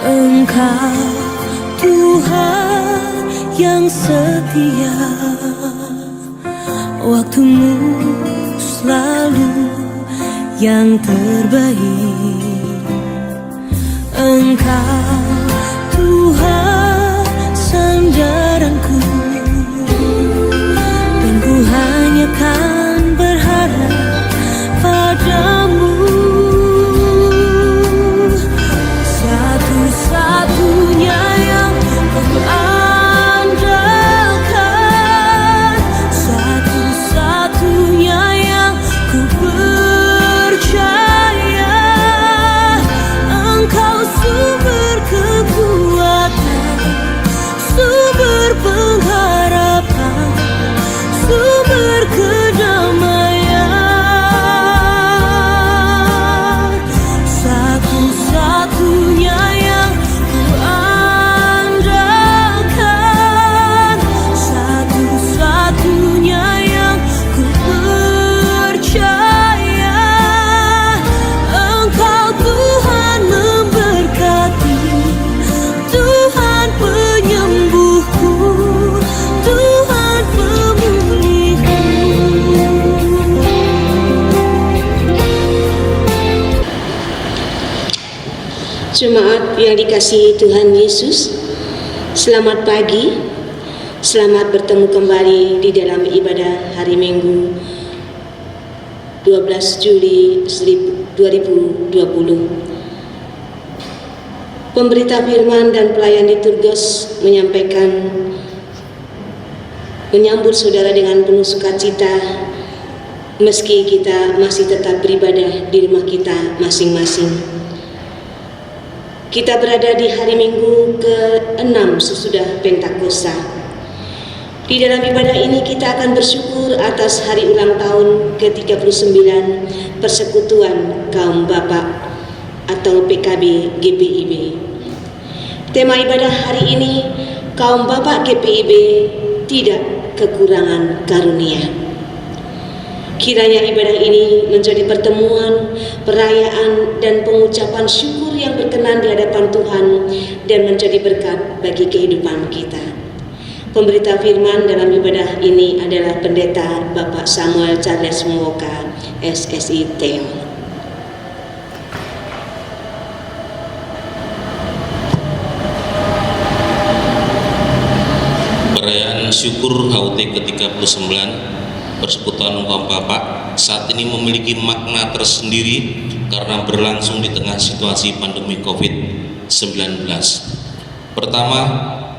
Engkau Tuhan yang setia, waktumu selalu yang terbaik. Engkau Tuhan sandaranku, dan ku hanya kan berharap padamu. Satu-satunya yang ku andalkan, satu-satunya yang ku percaya. Engkau sumber kekuatan, sumber pengharapan, sumber kedamaian. Satu-satunya yang ku andalkan, satu-satunya yang ku percaya. Engkau Tuhan memberkati, Tuhan penyembuhku, Tuhan pemulihku. Jemaat yang dikasihi Tuhan Yesus, selamat pagi, selamat bertemu kembali di dalam ibadah hari Minggu 12 Juli 2020. Pemberita firman dan pelayan liturgos menyampaikan menyambut saudara dengan penuh sukacita, meski kita masih tetap beribadah di rumah kita masing-masing. Kita berada di hari Minggu ke-6 sesudah Pentakosta. Di dalam ibadah ini kita akan bersyukur atas hari ulang tahun ke-39 Persekutuan Kaum Bapak atau PKB GPIB. Tema ibadah hari ini, Kaum Bapak GPIB tidak kekurangan karunia. Kiranya ibadah ini menjadi pertemuan, perayaan, dan pengucapan syukur yang berkenan di hadapan Tuhan dan menjadi berkat bagi kehidupan kita. Pemberita firman dalam ibadah ini adalah Pendeta Bapak Samuel Charles Muwoka, SSI Theo. Perayaan syukur HUT ke-39 Persekutuan Kaum Bapak saat ini memiliki makna tersendiri karena berlangsung di tengah situasi pandemi COVID-19. Pertama,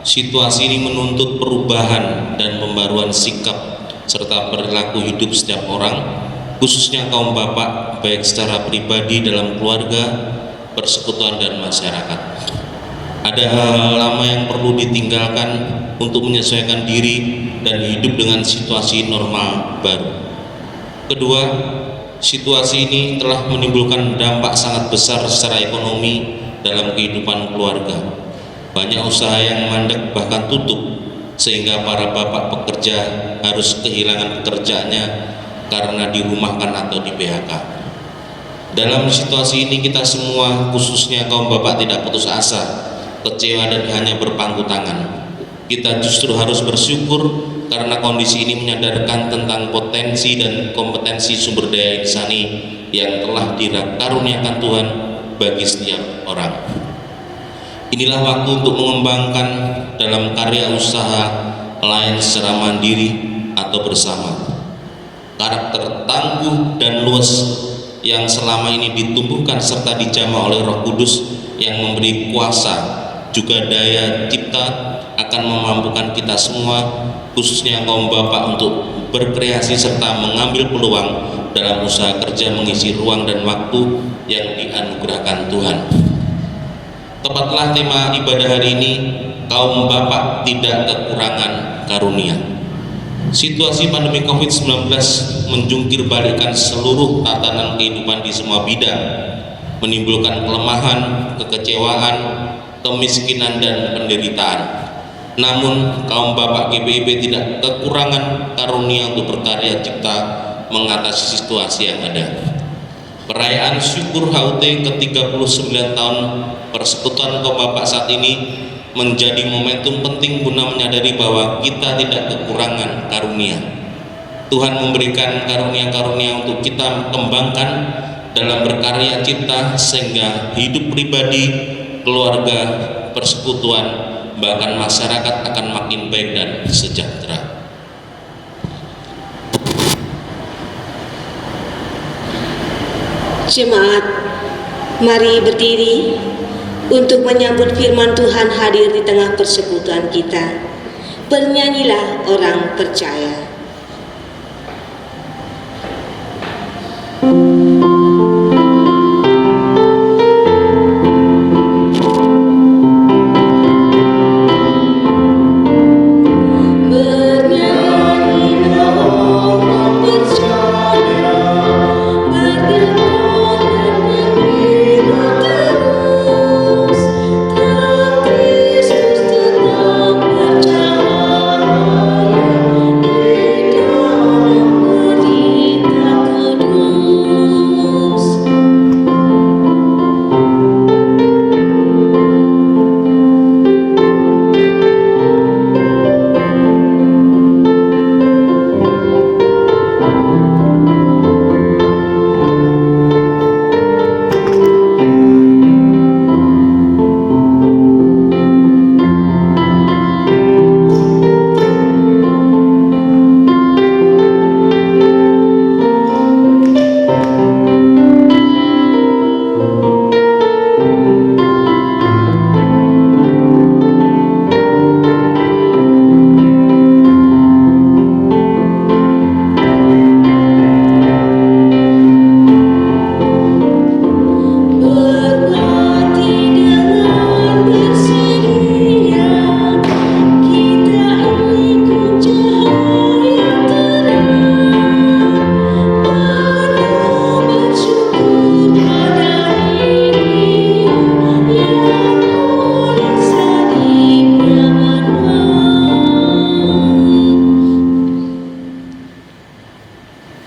situasi ini menuntut perubahan dan pembaruan sikap serta perilaku hidup setiap orang, khususnya kaum bapak, baik secara pribadi dalam keluarga, persekutuan, dan masyarakat. Ada hal-hal lama yang perlu ditinggalkan untuk menyesuaikan diri dan hidup dengan situasi normal baru. Kedua, situasi ini telah menimbulkan dampak sangat besar secara ekonomi dalam kehidupan keluarga. Banyak usaha yang mandek bahkan tutup, sehingga para bapak pekerja harus kehilangan pekerjaannya karena dirumahkan atau di PHK. Dalam situasi ini kita semua, khususnya kaum bapak, tidak putus asa, kecewa, dan hanya berpangku tangan. Kita justru harus bersyukur karena kondisi ini menyadarkan tentang potensi dan kompetensi sumber daya insani yang telah dikaruniakan Tuhan bagi setiap orang. Inilah waktu untuk mengembangkan dalam karya usaha lain secara mandiri atau bersama. Karakter tangguh dan luas yang selama ini ditumbuhkan serta dijamah oleh Roh Kudus yang memberi kuasa juga daya cipta akan memampukan kita semua, khususnya kaum bapak, untuk berkreasi serta mengambil peluang dalam usaha kerja mengisi ruang dan waktu yang dianugerahkan Tuhan. Tepatlah tema ibadah hari ini, kaum bapak tidak kekurangan karunia. Situasi pandemi COVID-19 menjungkir balikkan seluruh tatanan kehidupan di semua bidang, menimbulkan kelemahan, kekecewaan, kemiskinan, dan penderitaan. Namun kaum bapak GPIB tidak kekurangan karunia untuk berkarya cipta mengatasi situasi yang ada. Perayaan syukur HUT ke-39 tahun Persekutuan Kaum Bapak saat ini menjadi momentum penting guna menyadari bahwa kita tidak kekurangan karunia. Tuhan memberikan karunia-karunia untuk kita kembangkan dalam berkarya cipta sehingga hidup pribadi, keluarga, persekutuan, bahkan masyarakat akan makin baik dan sejahtera. Jemaat, mari berdiri untuk menyambut firman Tuhan hadir di tengah persekutuan kita. Bernyanyilah orang percaya.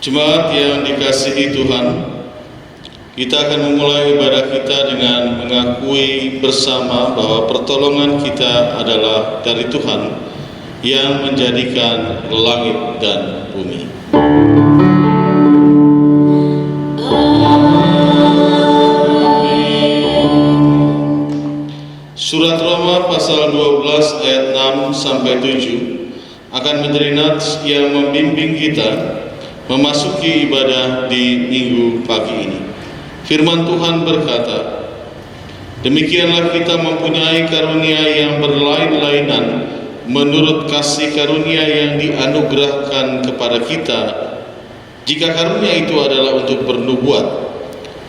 Jemaat yang dikasihi Tuhan, kita akan memulai ibadah kita dengan mengakui bersama bahwa pertolongan kita adalah dari Tuhan yang menjadikan langit dan bumi. Surat Roma pasal 12 ayat 6 sampai 7 akan menjadi nats yang membimbing kita memasuki ibadah di minggu pagi ini. Firman Tuhan berkata, demikianlah kita mempunyai karunia yang berlain-lainan menurut kasih karunia yang dianugerahkan kepada kita. Jika karunia itu adalah untuk bernubuat,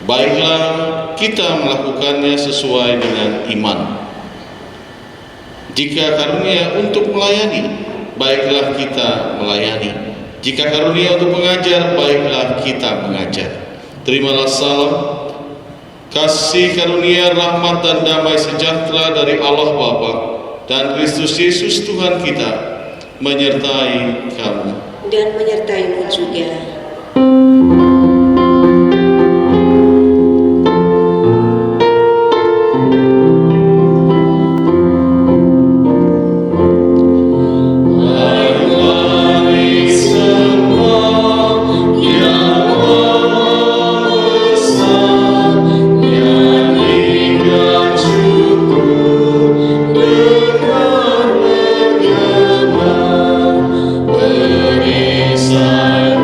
baiklah kita melakukannya sesuai dengan iman. Jika karunia untuk melayani, baiklah kita melayani. Jika karunia untuk mengajar, baiklah kita mengajar. Terimalah salam, kasih karunia, rahmat dan damai sejahtera dari Allah Bapa dan Kristus Yesus Tuhan kita menyertai kamu Dan menyertaimu juga. Berisai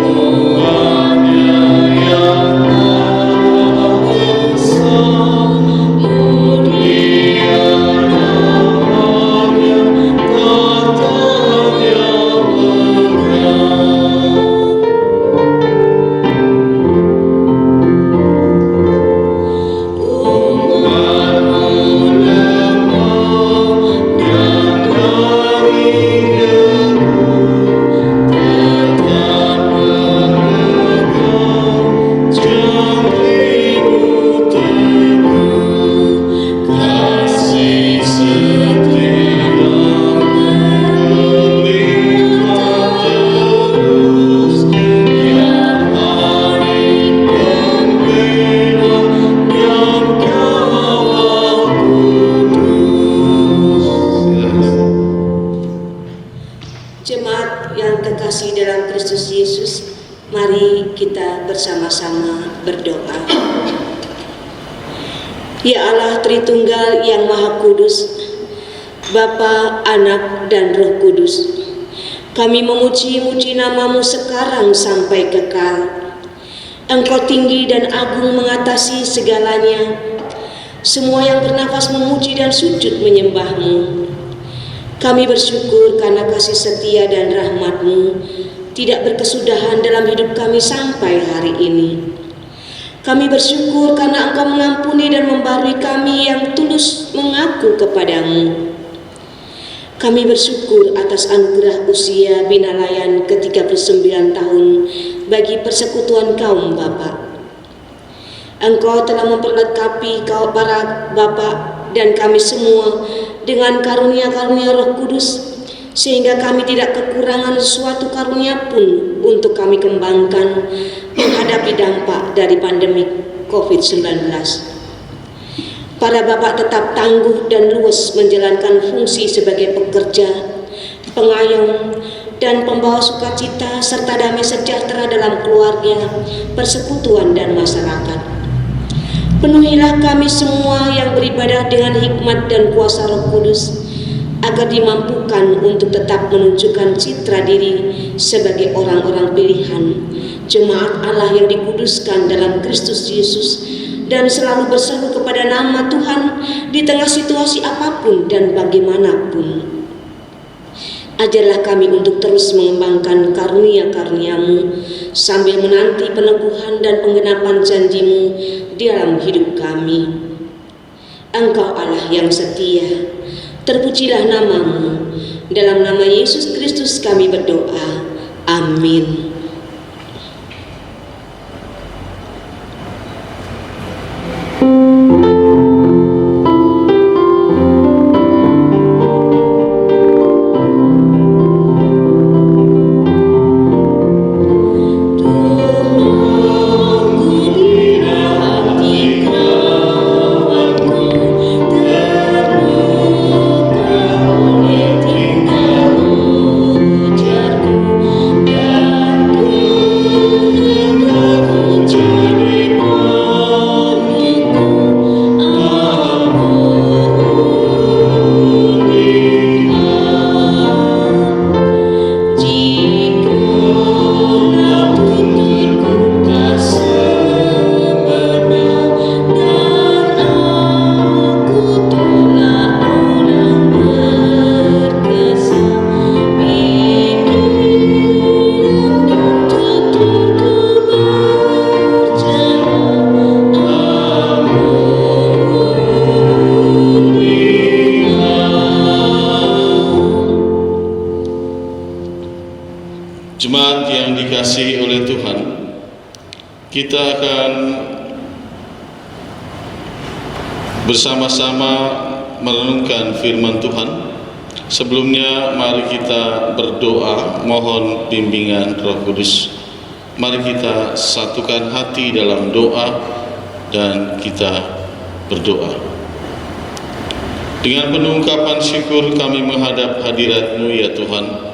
kita bersama-sama berdoa. Ya Allah Tritunggal yang Maha Kudus, Bapa, Anak, dan Roh Kudus, kami memuji-muji nama-Mu sekarang sampai kekal. Engkau tinggi dan agung mengatasi segalanya. Semua yang bernafas memuji dan sujud menyembah-Mu. Kami bersyukur karena kasih setia dan rahmat-Mu tidak berkesudahan dalam hidup kami sampai hari ini. Kami bersyukur karena Engkau mengampuni dan membarui kami yang tulus mengaku kepadamu. Kami bersyukur atas anugerah usia binalayan ke-39 tahun bagi persekutuan kaum Bapa. Engkau telah memperlengkapi para Bapa dan kami semua dengan karunia-karunia Roh Kudus, sehingga kami tidak kekurangan suatu karunia pun untuk kami kembangkan menghadapi dampak dari pandemi COVID-19. Para bapak tetap tangguh dan luwes menjalankan fungsi sebagai pekerja, pengayom, dan pembawa sukacita serta damai sejahtera dalam keluarga, persekutuan, dan masyarakat. Penuhilah kami semua yang beribadah dengan hikmat dan kuasa Roh Kudus, agar dimampukan untuk tetap menunjukkan citra diri sebagai orang-orang pilihan, jemaat Allah yang dikuduskan dalam Kristus Yesus, dan selalu berseru kepada nama Tuhan di tengah situasi apapun dan bagaimanapun. Ajarlah kami untuk terus mengembangkan karunia-karunia-Mu sambil menanti peneguhan dan penggenapan janji-Mu di dalam hidup kami. Engkau Allah yang setia, terpujilah nama-Mu. Dalam nama Yesus Kristus kami berdoa. Amin. Jemaat yang dikasihi oleh Tuhan, kita akan bersama-sama merenungkan firman Tuhan. Sebelumnya mari kita berdoa mohon bimbingan Roh Kudus. Mari kita satukan hati dalam doa dan kita berdoa. Dengan penuh ungkapan syukur kami menghadap hadirat-Mu ya Tuhan.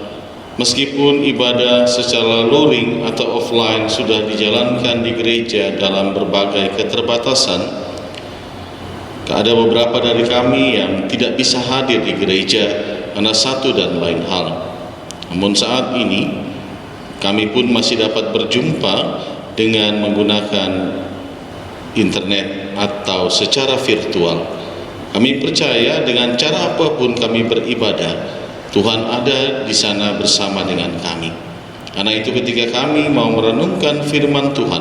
Meskipun ibadah secara luring atau offline sudah dijalankan di gereja dalam berbagai keterbatasan, ada beberapa dari kami yang tidak bisa hadir di gereja karena satu dan lain hal. Namun saat ini kami pun masih dapat berjumpa dengan menggunakan internet atau secara virtual. Kami percaya dengan cara apapun kami beribadah, Tuhan ada di sana bersama dengan kami. Karena itu ketika kami mau merenungkan firman Tuhan,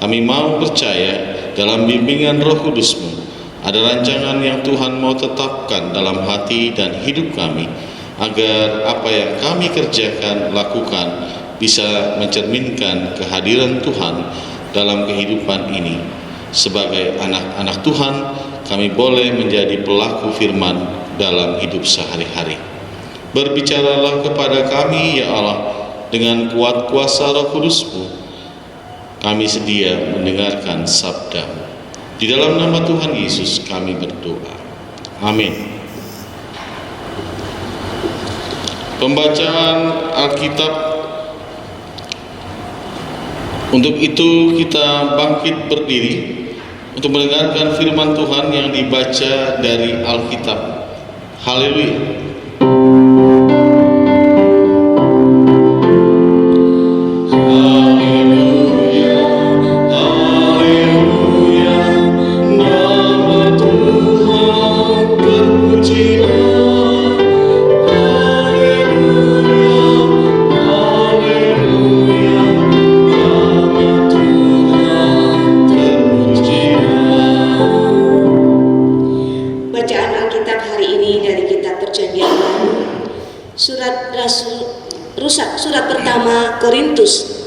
kami mau percaya dalam bimbingan Roh Kudus-Mu. Ada rancangan yang Tuhan mau tetapkan dalam hati dan hidup kami, agar apa yang kami kerjakan, lakukan, bisa mencerminkan kehadiran Tuhan dalam kehidupan ini. Sebagai anak-anak Tuhan, kami boleh menjadi pelaku firman dalam hidup sehari-hari. Berbicaralah kepada kami ya Allah dengan kuat kuasa Roh Kudus-Mu. Kami sedia mendengarkan sabda-Mu. Di dalam nama Tuhan Yesus kami berdoa. Amin. Pembacaan Alkitab Untuk itu kita bangkit berdiri untuk mendengarkan firman Tuhan yang dibaca dari Alkitab. Haleluya. Surat pertama Korintus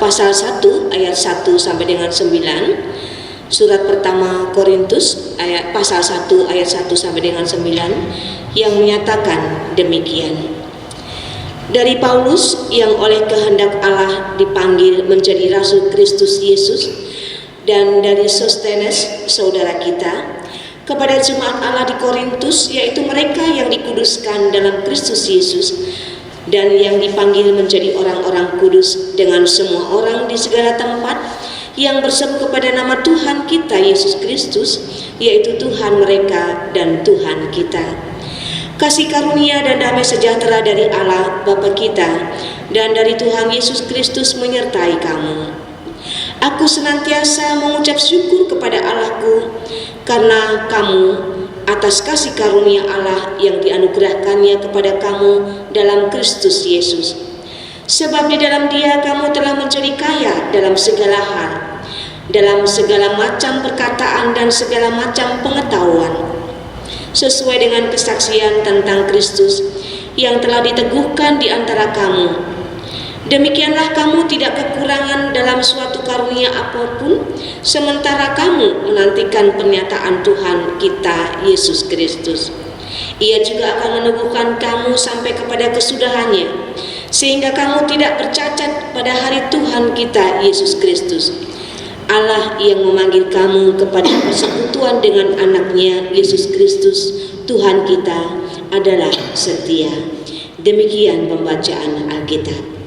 pasal 1 ayat 1 sampai dengan 9. Surat pertama Korintus pasal 1 ayat 1 sampai dengan 9 yang menyatakan demikian. Dari Paulus yang oleh kehendak Allah dipanggil menjadi rasul Kristus Yesus, dan dari Sostenes saudara kita, kepada jemaat Allah di Korintus, yaitu mereka yang dikuduskan dalam Kristus Yesus dan yang dipanggil menjadi orang-orang kudus dengan semua orang di segala tempat yang berseru kepada nama Tuhan kita Yesus Kristus, yaitu Tuhan mereka dan Tuhan kita. Kasih karunia dan damai sejahtera dari Allah Bapa kita dan dari Tuhan Yesus Kristus menyertai kamu. Aku senantiasa mengucap syukur kepada Allahku karena kamu atas kasih karunia Allah yang dianugerahkannya kepada kamu dalam Kristus Yesus. Sebab di dalam Dia kamu telah menjadi kaya dalam segala hal, dalam segala macam perkataan dan segala macam pengetahuan, sesuai dengan kesaksian tentang Kristus yang telah diteguhkan di antara kamu. Demikianlah kamu tidak kekurangan dalam suatu karunia apapun, sementara kamu menantikan pernyataan Tuhan kita Yesus Kristus. Ia juga akan meneguhkan kamu sampai kepada kesudahannya, sehingga kamu tidak bercacat pada hari Tuhan kita Yesus Kristus. Allah yang memanggil kamu kepada persekutuan dengan anaknya Yesus Kristus Tuhan kita adalah setia. Demikian pembacaan Alkitab.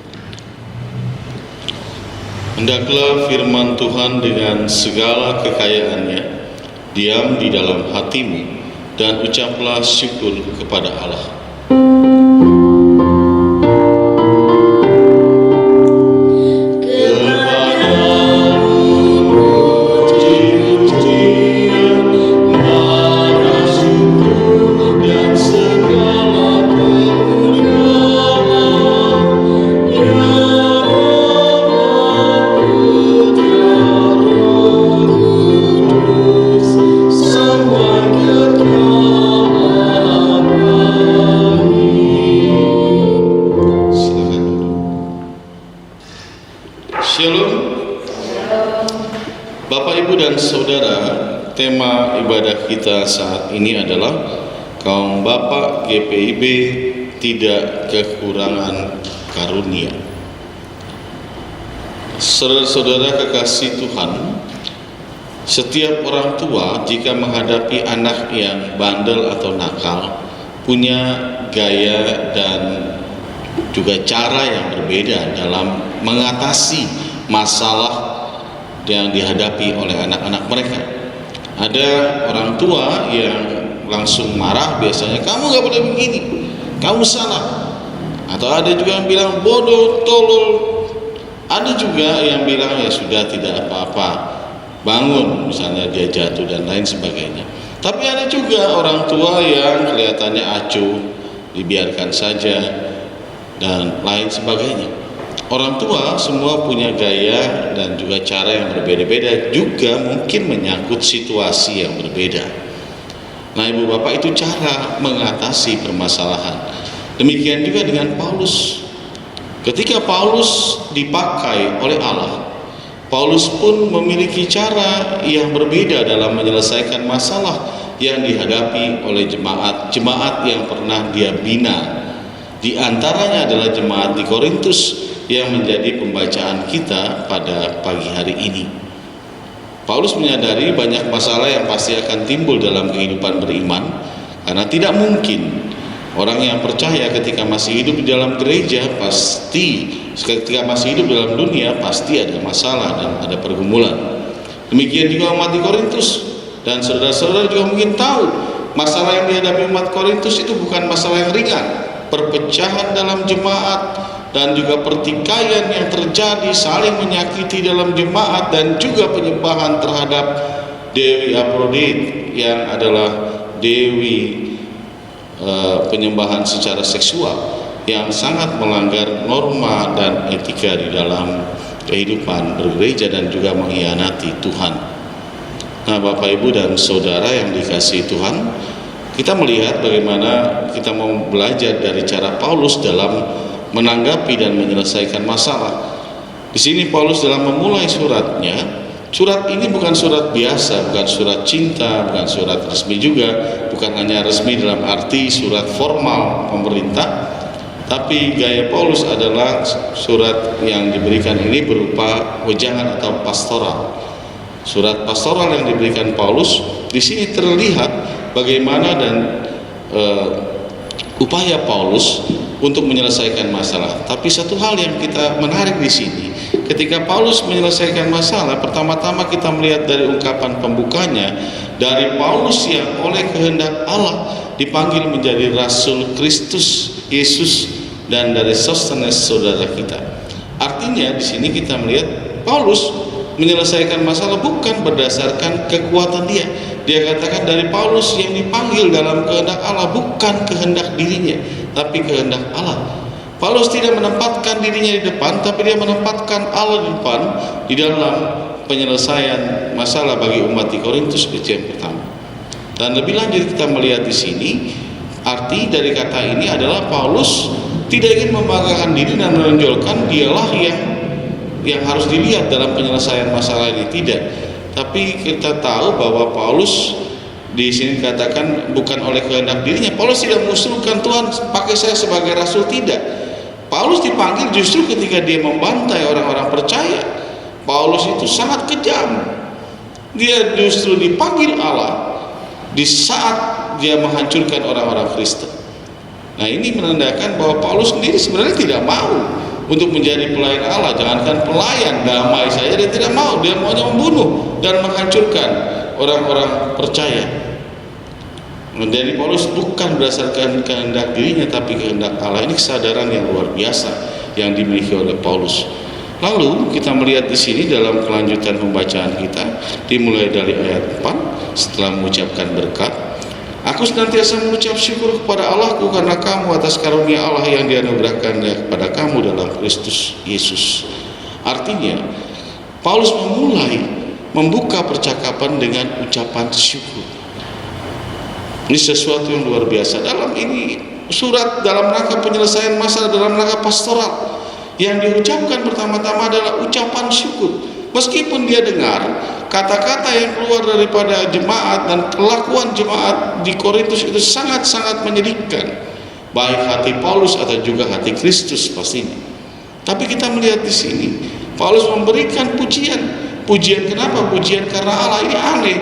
Hendaklah firman Tuhan dengan segala kekayaannya diam di dalam hatimu, dan ucaplah syukur kepada Allah. Tema ibadah kita saat ini adalah kaum Bapak GPIB tidak kekurangan karunia. Saudara-saudara kekasih Tuhan, setiap orang tua jika menghadapi anak yang bandel atau nakal punya gaya dan juga cara yang berbeda dalam mengatasi masalah yang dihadapi oleh anak-anak mereka. Ada orang tua yang langsung marah, biasanya kamu gak boleh begini, kamu salah. Atau ada juga yang bilang bodoh, tolol. Ada juga yang bilang ya sudah, tidak apa-apa, bangun, misalnya dia jatuh dan lain sebagainya. Tapi ada juga orang tua yang kelihatannya acuh, dibiarkan saja dan lain sebagainya. Orang tua semua punya gaya dan juga cara yang berbeda-beda, juga mungkin menyangkut situasi yang berbeda. Nah, ibu bapak, itu cara mengatasi permasalahan. Demikian juga dengan Paulus. Ketika Paulus dipakai oleh Allah, Paulus pun memiliki cara yang berbeda dalam menyelesaikan masalah yang dihadapi oleh jemaat yang pernah dia bina. Di antaranya adalah jemaat di Korintus yang menjadi pembacaan kita pada pagi hari ini. Paulus menyadari banyak masalah yang pasti akan timbul dalam kehidupan beriman, karena tidak mungkin Orang yang percaya ketika masih hidup di dalam gereja pasti, ketika masih hidup dalam dunia pasti ada masalah dan ada pergumulan. Demikian juga umat di Korintus, dan saudara-saudara juga mungkin tahu masalah yang dihadapi umat Korintus itu bukan masalah yang ringan. Perpecahan dalam jemaat dan juga pertikaian yang terjadi, saling menyakiti dalam jemaat, dan juga penyembahan terhadap Dewi Afrodit yang adalah dewi penyembahan secara seksual yang sangat melanggar norma dan etika di dalam kehidupan bergereja dan juga mengkhianati Tuhan. Nah, Bapak Ibu dan Saudara yang dikasihi Tuhan, kita melihat bagaimana kita mau belajar dari cara Paulus dalam menanggapi dan menyelesaikan masalah. Di sini Paulus dalam memulai suratnya, surat ini bukan surat biasa, bukan surat cinta, bukan surat resmi juga, bukan hanya resmi dalam arti surat formal pemerintah, tapi gaya Paulus adalah surat yang diberikan ini berupa wejangan atau pastoral. Surat pastoral yang diberikan Paulus di sini terlihat bagaimana dan upaya Paulus untuk menyelesaikan masalah. Tapi satu hal yang kita menarik di sini, ketika Paulus menyelesaikan masalah, pertama-tama kita melihat dari ungkapan pembukanya dari Paulus yang oleh kehendak Allah dipanggil menjadi Rasul Kristus Yesus, dan dari Sostenes saudara kita. Artinya di sini kita melihat Paulus menyelesaikan masalah bukan berdasarkan kekuatan dia. Dia katakan dari Paulus yang dipanggil dalam kehendak Allah, bukan kehendak dirinya, tapi kehendak Allah. Paulus tidak menempatkan dirinya di depan, tapi dia menempatkan Allah di depan di dalam penyelesaian masalah bagi umat di Korintus. Itu yang pertama. Dan lebih lanjut kita melihat di sini, arti dari kata ini adalah Paulus tidak ingin membanggakan diri dan menonjolkan dialah yang harus dilihat dalam penyelesaian masalah ini, tidak. Tapi kita tahu bahwa Paulus di sini dikatakan bukan oleh kehendak dirinya. Paulus tidak mengusulkan Tuhan pakai saya sebagai rasul, tidak. Paulus dipanggil justru ketika dia membantai orang-orang percaya. Paulus itu sangat kejam. Dia justru dipanggil Allah di saat dia menghancurkan orang-orang Kristen. Nah, ini menandakan bahwa Paulus sendiri sebenarnya tidak mau untuk menjadi pelayan Allah. Jangankan pelayan, damai saja dia tidak mau. Dia maunya membunuh dan menghancurkan orang-orang percaya. Menjadi Paulus bukan berdasarkan kehendak dirinya, tapi kehendak Allah. Ini kesadaran yang luar biasa yang dimiliki oleh Paulus. Lalu kita melihat di sini dalam kelanjutan pembacaan kita, dimulai dari ayat 4, setelah mengucapkan berkat, aku senantiasa mengucap syukur kepada Allahku karena kamu atas karunia Allah yang dianugerahkannya kepada kamu dalam Kristus Yesus. Artinya, Paulus membuka percakapan dengan ucapan syukur. Ini sesuatu yang luar biasa. Dalam ini surat dalam rangka penyelesaian masalah, dalam rangka pastoral, yang diucapkan pertama-tama adalah ucapan syukur. Meskipun dia dengar kata-kata yang keluar daripada jemaat dan kelakuan jemaat di Korintus itu sangat-sangat menyedihkan, baik hati Paulus atau juga hati Kristus pastinya. Tapi kita melihat di sini Paulus memberikan pujian. Pujian kenapa? Pujian karena Allah. Ini aneh.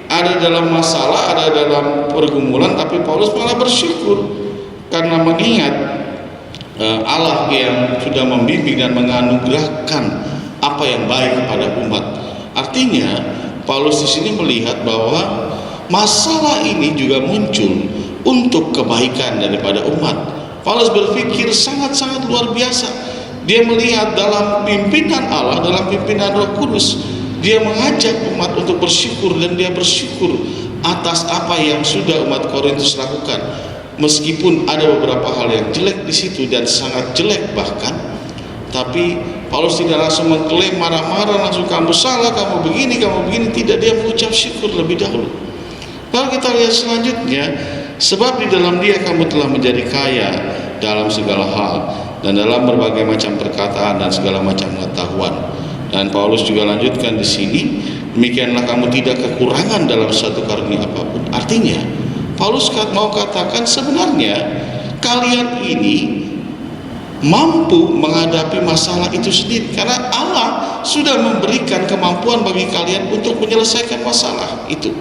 Ada dalam masalah, ada dalam pergumulan, tapi Paulus malah bersyukur karena mengingat Allah yang sudah membimbing dan menganugerahkan apa yang baik kepada umat. Artinya Paulus di sini melihat bahwa masalah ini juga muncul untuk kebaikan daripada umat. Paulus berpikir sangat-sangat luar biasa. Dia melihat dalam pimpinan Allah, dalam pimpinan Roh Kudus, dia mengajak umat untuk bersyukur, dan dia bersyukur atas apa yang sudah umat Korintus lakukan. Meskipun ada beberapa hal yang jelek di situ dan sangat jelek bahkan, tapi Paulus tidak langsung mengklaim marah-marah, langsung kamu salah, kamu begini, tidak. Dia mengucap syukur lebih dahulu. Lalu kita lihat selanjutnya, sebab di dalam dia kamu telah menjadi kaya dalam segala hal dan dalam berbagai macam perkataan dan segala macam pengetahuan. Dan Paulus juga lanjutkan di sini, demikianlah kamu tidak kekurangan dalam suatu karunia apapun. Artinya Paulus mau katakan sebenarnya kalian ini mampu menghadapi masalah itu sendiri karena Allah sudah memberikan kemampuan bagi kalian untuk menyelesaikan masalah itu.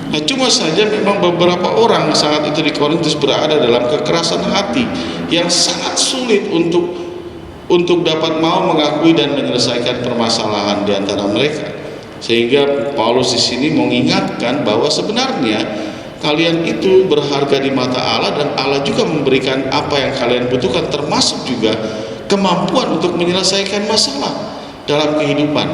Nah, cuma saja memang beberapa orang saat itu di Korintus berada dalam kekerasan hati yang sangat sulit untuk dapat mau mengakui dan menyelesaikan permasalahan di antara mereka. Sehingga Paulus di sini mengingatkan bahwa sebenarnya kalian itu berharga di mata Allah, dan Allah juga memberikan apa yang kalian butuhkan, termasuk juga kemampuan untuk menyelesaikan masalah dalam kehidupan.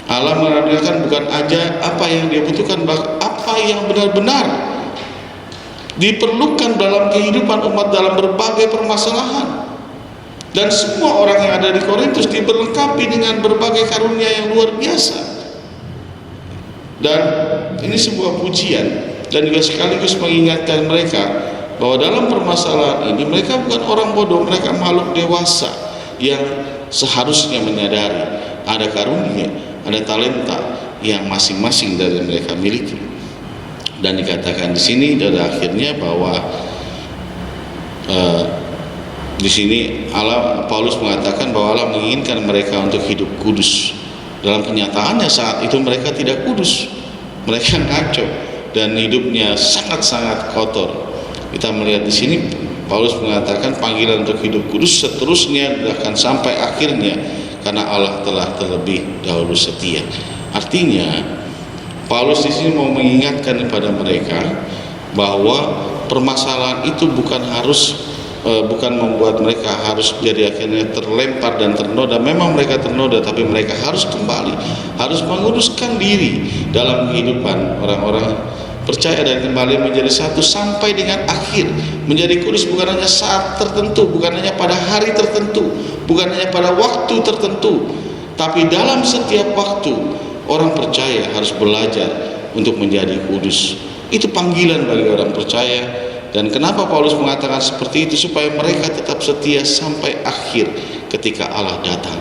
Allah mengaruniakan bukan aja apa yang dia butuhkan, bahkan apa yang benar-benar diperlukan dalam kehidupan umat dalam berbagai permasalahan. Dan semua orang yang ada di Korintus diberlengkapi dengan berbagai karunia yang luar biasa. Dan ini sebuah pujian dan juga sekaligus mengingatkan mereka bahwa dalam permasalahan ini mereka bukan orang bodoh, mereka makhluk dewasa yang seharusnya menyadari ada karunia, ada talenta yang masing-masing dari mereka miliki. Dan dikatakan di sini pada akhirnya bahwa di sini Paulus mengatakan bahwa Allah menginginkan mereka untuk hidup kudus. Dalam kenyataannya saat itu mereka tidak kudus, mereka ngaco dan hidupnya sangat-sangat kotor. Kita melihat di sini Paulus mengatakan panggilan untuk hidup kudus seterusnya akan sampai akhirnya, karena Allah telah terlebih dahulu setia. Artinya Paulus di sini mau mengingatkan kepada mereka bahwa permasalahan itu bukan membuat mereka harus jadi akhirnya terlempar dan ternoda. Memang mereka ternoda, tapi mereka harus kembali, harus menguduskan diri dalam kehidupan orang-orang percaya dan kembali menjadi satu sampai dengan akhir. Menjadi kudus bukan hanya saat tertentu, bukan hanya pada hari tertentu, bukan hanya pada waktu tertentu, tapi dalam setiap waktu orang percaya harus belajar untuk menjadi kudus. Itu panggilan bagi orang percaya. Dan kenapa Paulus mengatakan seperti itu? Supaya mereka tetap setia sampai akhir ketika Allah datang.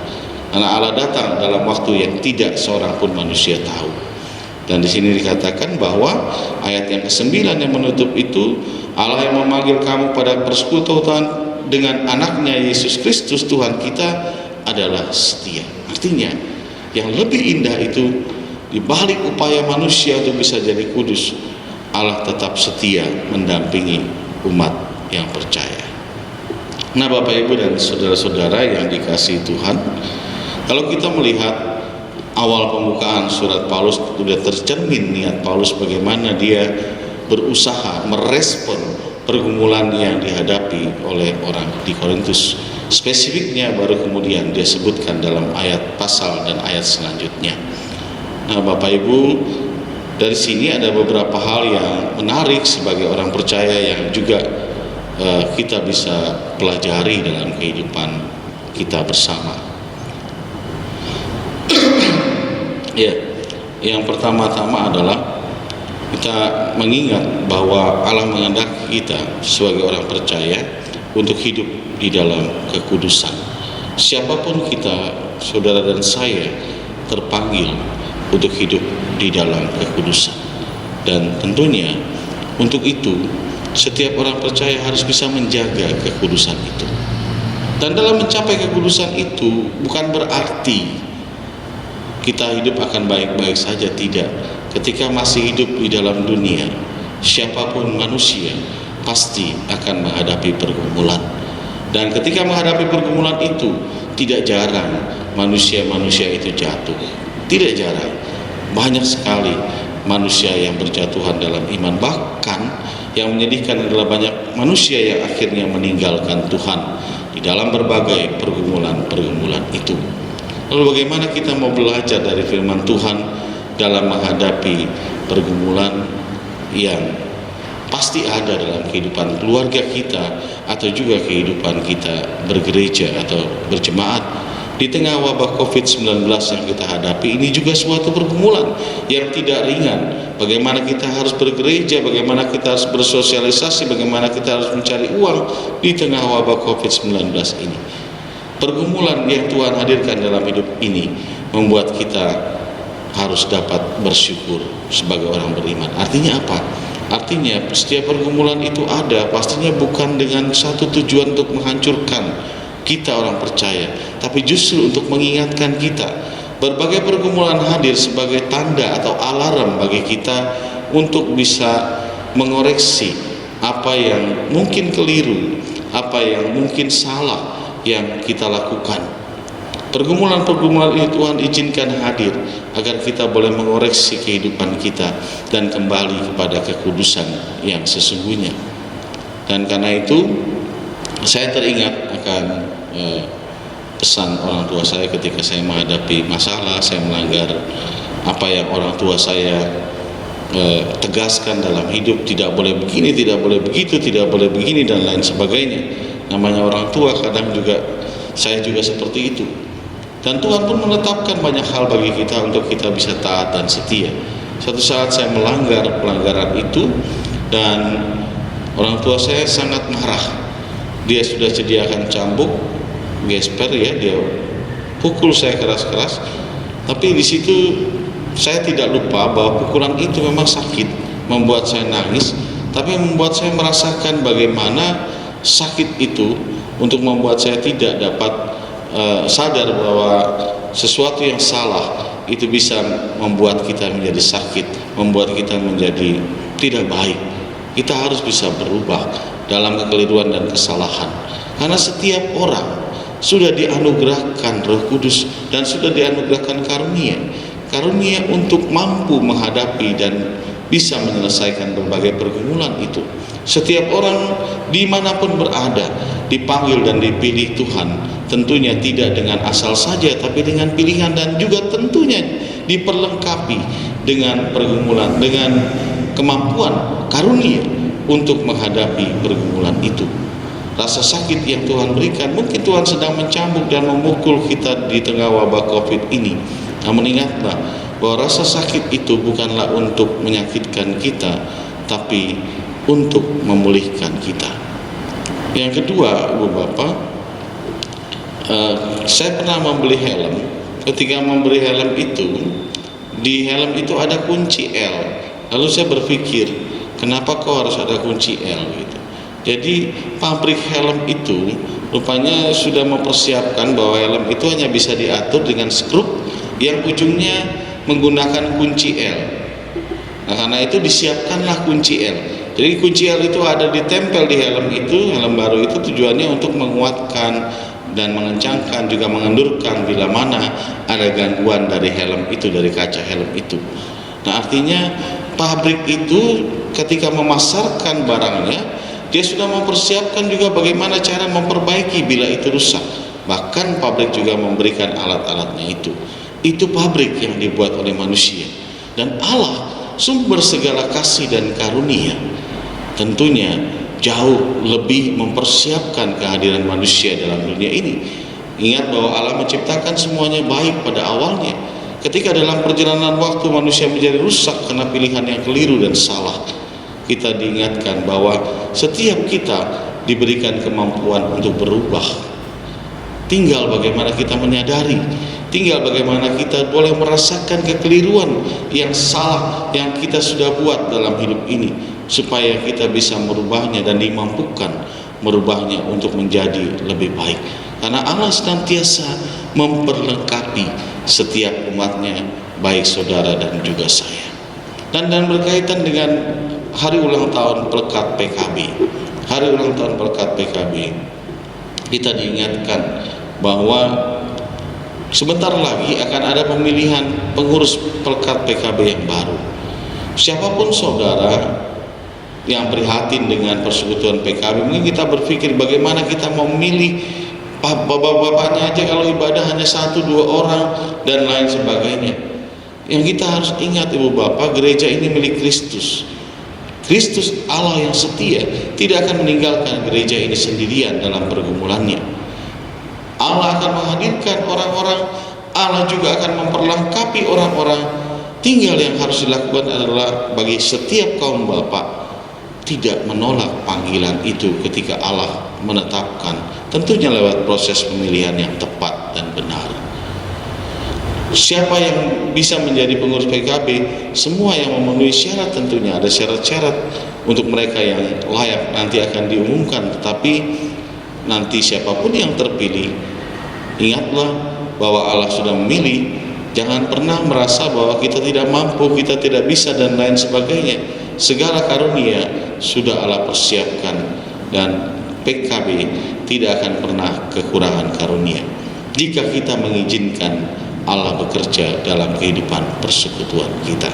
Karena Allah datang dalam waktu yang tidak seorang pun manusia tahu. Dan di sini dikatakan bahwa ayat yang ke-9 yang menutup itu, Allah yang memanggil kamu pada persekutuan dengan anaknya Yesus Kristus Tuhan kita adalah setia. Artinya yang lebih indah itu, di balik upaya manusia untuk bisa jadi kudus, Allah tetap setia mendampingi umat yang percaya. Nah, Bapak Ibu dan saudara-saudara yang dikasihi Tuhan, kalau kita melihat awal pembukaan surat Paulus, sudah tercermin niat Paulus bagaimana dia berusaha merespon pergumulan yang dihadapi oleh orang di Korintus. Spesifiknya baru kemudian dia sebutkan dalam ayat pasal dan ayat selanjutnya. Nah, Bapak Ibu, dari sini ada beberapa hal yang menarik sebagai orang percaya yang juga kita bisa pelajari dalam kehidupan kita bersama. Ya, yang pertama-tama adalah kita mengingat bahwa Allah menghendaki kita sebagai orang percaya untuk hidup di dalam kekudusan. Siapapun kita, saudara dan saya, terpanggil untuk hidup di dalam kekudusan. Dan tentunya untuk itu setiap orang percaya harus bisa menjaga kekudusan itu. Dan dalam mencapai kekudusan itu bukan berarti kita hidup akan baik-baik saja, tidak. Ketika masih hidup di dalam dunia, siapapun manusia pasti akan menghadapi pergumulan. Dan ketika menghadapi pergumulan itu, tidak jarang manusia-manusia itu jatuh. Tidak jarang, banyak sekali manusia yang berjatuhan dalam iman. Bahkan yang menyedihkan adalah banyak manusia yang akhirnya meninggalkan Tuhan di dalam berbagai pergumulan-pergumulan itu. Lalu bagaimana kita mau belajar dari firman Tuhan dalam menghadapi pergumulan yang pasti ada dalam kehidupan keluarga kita atau juga kehidupan kita bergereja atau berjemaat? Di tengah wabah COVID-19 yang kita hadapi, ini juga suatu pergumulan yang tidak ringan. Bagaimana kita harus bergereja, bagaimana kita harus bersosialisasi, bagaimana kita harus mencari uang di tengah wabah COVID-19 ini. Pergumulan yang Tuhan hadirkan dalam hidup ini membuat kita harus dapat bersyukur sebagai orang beriman. Artinya apa? Artinya setiap pergumulan itu ada, pastinya bukan dengan satu tujuan untuk menghancurkan kita orang percaya, tapi justru untuk mengingatkan kita. Berbagai pergumulan hadir sebagai tanda atau alarm bagi kita untuk bisa mengoreksi apa yang mungkin keliru, apa yang mungkin salah yang kita lakukan. Pergumulan-pergumulan ini Tuhan izinkan hadir agar kita boleh mengoreksi kehidupan kita dan kembali kepada kekudusan yang sesungguhnya. Dan karena itu saya teringat akan pesan orang tua saya ketika saya menghadapi masalah, saya melanggar apa yang orang tua saya tegaskan dalam hidup, tidak boleh begini, tidak boleh begitu, tidak boleh begini dan lain sebagainya. Namanya orang tua, kadang juga saya juga seperti itu. Dan Tuhan pun menetapkan banyak hal bagi kita untuk kita bisa taat dan setia. Suatu saat saya melanggar pelanggaran itu dan orang tua saya sangat marah. Dia sudah sediakan cambuk, gesper ya, dia pukul saya keras-keras. Tapi di situ saya tidak lupa bahwa pukulan itu memang sakit, membuat saya nangis, tapi membuat saya merasakan bagaimana sakit itu untuk membuat saya tidak dapat sadar bahwa sesuatu yang salah itu bisa membuat kita menjadi sakit, membuat kita menjadi tidak baik. Kita harus bisa berubah dalam kekeliruan dan kesalahan, karena setiap orang sudah dianugerahkan Roh Kudus dan sudah dianugerahkan karunia untuk mampu menghadapi dan bisa menyelesaikan berbagai pergumulan itu. Setiap orang dimanapun berada dipanggil dan dipilih Tuhan, tentunya tidak dengan asal saja, tapi dengan pilihan, dan juga tentunya diperlengkapi dengan pergumulan, dengan kemampuan karunia untuk menghadapi pergumulan itu. Rasa sakit yang Tuhan berikan, mungkin Tuhan sedang mencambuk dan memukul kita di tengah wabah COVID ini. Namun ingatlah bahwa rasa sakit itu bukanlah untuk menyakitkan kita, tapi untuk memulihkan kita. Yang kedua, Ibu Bapak, saya pernah membeli helm. Ketika membeli helm itu, di helm itu ada kunci L. Lalu saya berpikir, kenapa kok harus ada kunci L gitu. Jadi pabrik helm itu rupanya sudah mempersiapkan bahwa helm itu hanya bisa diatur dengan skrup yang ujungnya menggunakan kunci L. Nah, karena itu disiapkanlah kunci L. Jadi kunci L itu ada ditempel di helm itu, helm baru itu tujuannya untuk menguatkan dan mengencangkan, juga mengendurkan bila mana ada gangguan dari helm itu, dari kaca helm itu. Nah, artinya pabrik itu ketika memasarkan barangnya, dia sudah mempersiapkan juga bagaimana cara memperbaiki bila itu rusak. Bahkan pabrik juga memberikan alat-alatnya itu. Itu pabrik yang dibuat oleh manusia. Dan Allah, sumber segala kasih dan karunia, tentunya jauh lebih mempersiapkan kehadiran manusia dalam dunia ini. Ingat bahwa Allah menciptakan semuanya baik pada awalnya. Ketika dalam perjalanan waktu manusia menjadi rusak karena pilihan yang keliru dan salah, kita diingatkan bahwa setiap kita diberikan kemampuan untuk berubah. Tinggal bagaimana kita menyadari, tinggal bagaimana kita boleh merasakan kekeliruan yang salah yang kita sudah buat dalam hidup ini, supaya kita bisa merubahnya dan dimampukan merubahnya untuk menjadi lebih baik. Karena Allah senantiasa memperlengkapi setiap umatnya, baik saudara dan juga saya. Dan berkaitan dengan hari ulang tahun Pelekat PKB, hari ulang tahun Pelekat PKB, kita diingatkan bahwa sebentar lagi akan ada pemilihan pengurus Pelekat PKB yang baru. Siapapun saudara yang prihatin dengan persekutuan PKB, mungkin kita berpikir bagaimana kita memilih bapak-bapaknya aja kalau ibadah hanya 1-2 orang dan lain sebagainya. Yang kita harus ingat, Ibu Bapak, gereja ini milik Kristus. Kristus Allah yang setia tidak akan meninggalkan gereja ini sendirian dalam pergumulannya. Allah akan menghadirkan orang-orang, Allah juga akan memperlengkapi orang-orang. Tinggal yang harus dilakukan adalah bagi setiap kaum bapak tidak menolak panggilan itu ketika Allah menetapkan, tentunya lewat proses pemilihan yang tepat dan benar. Siapa yang bisa menjadi pengurus PKB? Semua yang memenuhi syarat, tentunya ada syarat-syarat untuk mereka yang layak nanti akan diumumkan. Tetapi nanti siapapun yang terpilih, ingatlah bahwa Allah sudah memilih Jangan pernah merasa bahwa kita tidak mampu, kita tidak bisa dan lain sebagainya. Segala karunia sudah Allah persiapkan dan PKB tidak akan pernah kekurangan karunia jika kita mengizinkan Allah bekerja dalam kehidupan persekutuan kita.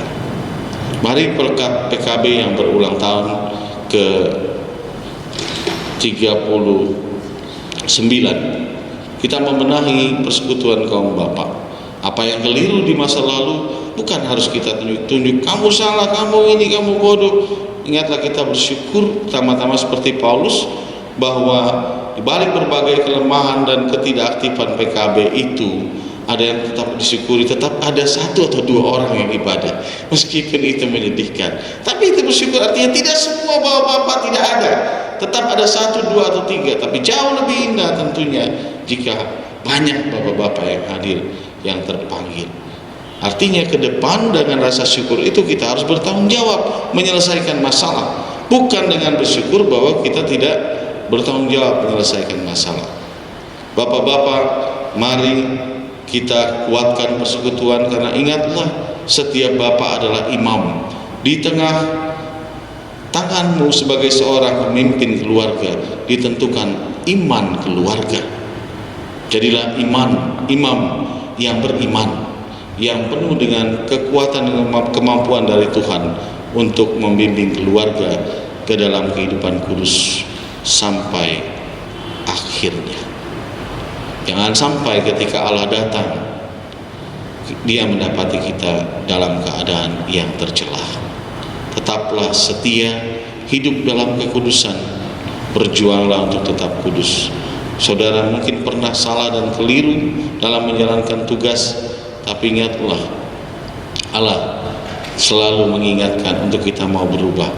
Mari PKB yang berulang tahun ke 39 kita membenahi persekutuan kaum bapak. Apa yang keliru di masa lalu bukan harus kita tunjuk-tunjuk, kamu salah, kamu ini, kamu bodoh. Ingatlah kita bersyukur pertama-tama seperti Paulus bahwa di balik berbagai kelemahan dan ketidakaktifan PKB itu ada yang tetap disyukuri, tetap ada 1 atau 2 orang yang ibadah, meskipun itu menyedihkan. Tapi itu bersyukur artinya tidak semua bapak-bapak tidak ada, tetap ada 1, 2 atau 3. Tapi jauh lebih indah tentunya jika banyak bapak-bapak yang hadir, yang terpanggil. Artinya ke depan dengan rasa syukur itu kita harus bertanggung jawab menyelesaikan masalah, bukan dengan bersyukur bahwa kita tidak bertanggung jawab menyelesaikan masalah. Bapak-bapak, mari kita kuatkan persekutuan, karena ingatlah setiap bapak adalah imam. Di tengah tanganmu sebagai seorang pemimpin keluarga ditentukan iman keluarga. Jadilah imam yang beriman, yang penuh dengan kekuatan dan kemampuan dari Tuhan untuk membimbing keluarga ke dalam kehidupan kudus sampai akhirnya. Jangan sampai ketika Allah datang Dia mendapati kita dalam keadaan yang tercelah. Tetaplah setia, hidup dalam kekudusan, berjuanglah untuk tetap kudus. Saudara mungkin pernah salah dan keliru dalam menjalankan tugas, tapi ingatlah Allah selalu mengingatkan untuk kita mau berubah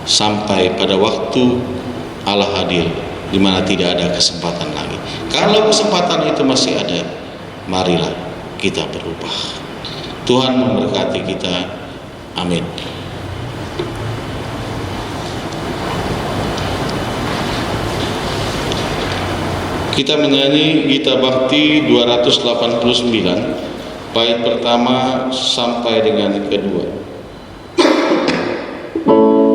sampai pada waktu Allah hadir di mana tidak ada kesempatan lagi. Kalau kesempatan itu masih ada, marilah kita berubah. Tuhan memberkati kita. Amin. Kita menyanyi Gita Bakti 289 bait pertama sampai dengan kedua. Wow.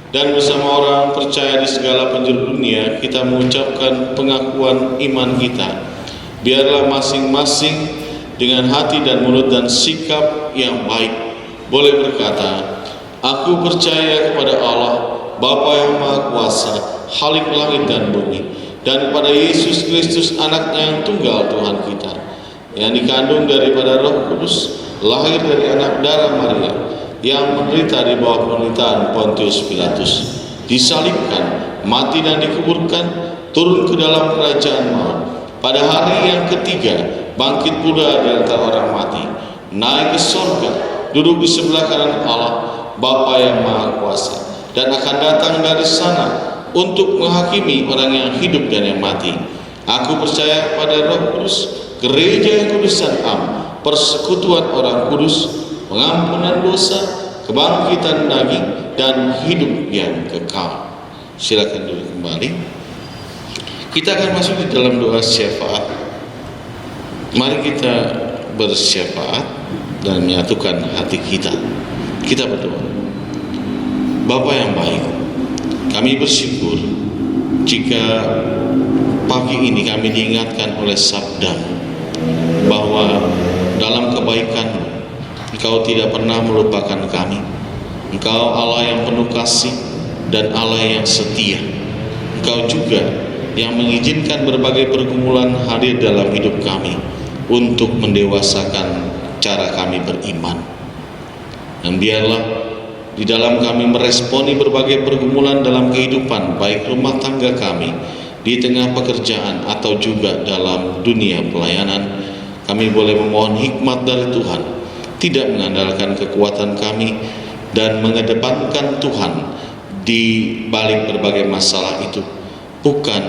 dan bersama orang percaya di segala penjuru dunia kita mengucapkan pengakuan iman kita. Biarlah masing-masing dengan hati dan mulut dan sikap yang baik boleh berkata, aku percaya kepada Allah, Bapa yang Maha Kuasa, Khalik langit dan bumi, dan kepada Yesus Kristus anaknya yang tunggal Tuhan kita, yang dikandung daripada Roh Kudus, lahir dari anak darah Maria, yang menderita di bawah pemerintahan Pontius Pilatus, disalibkan, mati dan dikuburkan, turun ke dalam kerajaan maut, pada hari yang ketiga bangkit pula dari antara orang mati, naik ke surga, duduk di sebelah kanan Allah Bapa yang Maha Kuasa, dan akan datang dari sana untuk menghakimi orang yang hidup dan yang mati. Aku percaya pada Roh Kudus, gereja yang kudus dan am, persekutuan orang kudus, pengampunan dosa, kebangkitan daging, dan hidup yang kekal. Silakan duduk kembali. Kita akan masuk di dalam doa syafaat. Mari kita bersyafaat dan menyatukan hati kita. Kita berdoa. Bapa yang baik, kami bersyukur jika pagi ini kami diingatkan oleh sabda-Mu bahwa dalam kebaikan Engkau tidak pernah melupakan kami. Engkau Allah yang penuh kasih dan Allah yang setia. Engkau juga yang mengizinkan berbagai pergumulan hadir dalam hidup kami untuk mendewasakan cara kami beriman. Dan biarlah di dalam kami meresponi berbagai pergumulan dalam kehidupan, baik rumah tangga kami, di tengah pekerjaan atau juga dalam dunia pelayanan, kami boleh memohon hikmat dari Tuhan, tidak mengandalkan kekuatan kami, dan mengedepankan Tuhan di balik berbagai masalah itu. Bukan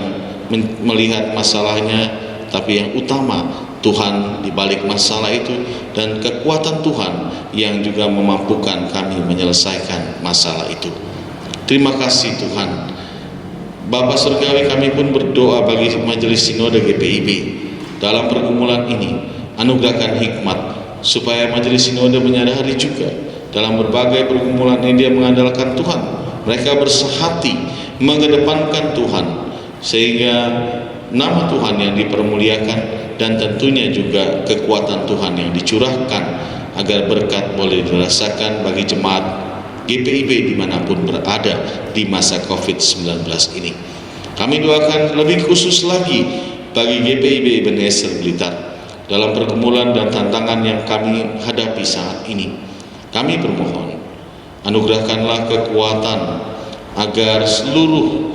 melihat masalahnya, tapi yang utama Tuhan di balik masalah itu, dan kekuatan Tuhan yang juga memampukan kami menyelesaikan masalah itu. Terima kasih Tuhan. Bapa Surgawi, kami pun berdoa bagi Majelis Sinode GPIB dalam pergumulan ini. Anugerahkan hikmat supaya Majelis Sinode menyadari juga dalam berbagai pergumulan ini dia mengandalkan Tuhan. Mereka bersehati mengedepankan Tuhan, sehingga nama Tuhan yang dipermuliakan, dan tentunya juga kekuatan Tuhan yang dicurahkan agar berkat boleh dirasakan bagi jemaat GPIB dimanapun berada di masa COVID-19 ini. Kami doakan lebih khusus lagi bagi GPIB Ebenezer Blitar dalam pergumulan dan tantangan yang kami hadapi saat ini. Kami bermohon, anugerahkanlah kekuatan agar seluruh